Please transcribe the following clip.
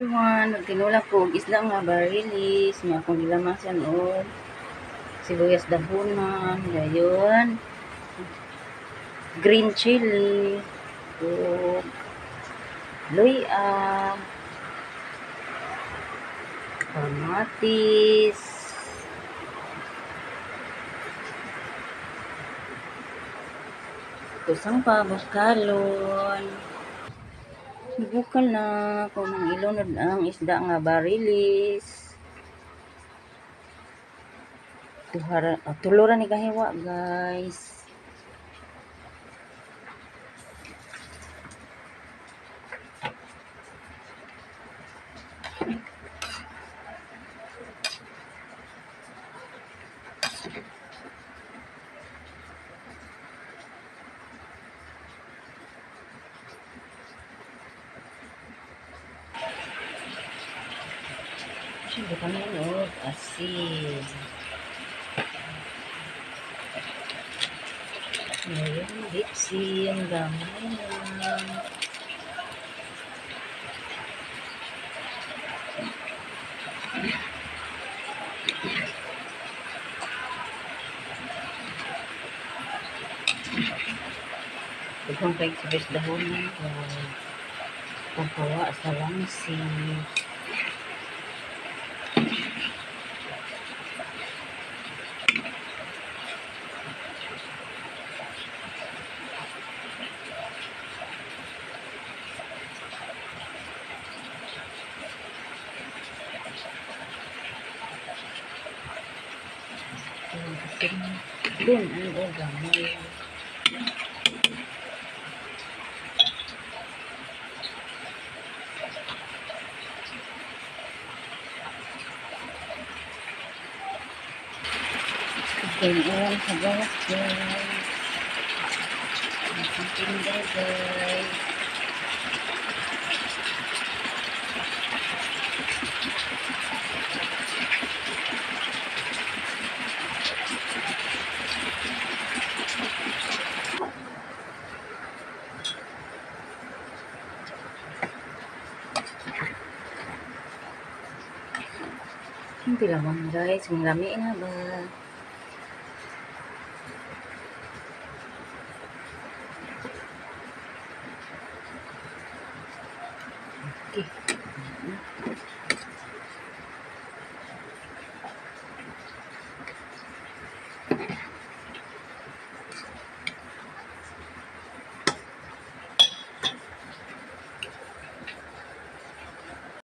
Everyone, tinulak ko og isda nga barilis nga akong gilamasan og sibuyas dabunan, dayon green chili ug luya, kamatis, kusang pa buskalon. Bukal na kung nang ilunod ang isda nga barilis. Tuluran ni kahiwa, guys. Siyempre kami og asin. Ngayon, dipsi, ang gamay lang. Ipang kayo sa best dahonan ko. Pagkawa sa langsi. Doon ang gamay. Ganyan sa gawas, guys. Ang tinda, guys. Hindi lamang, guys. Ang lami na ba? Okay.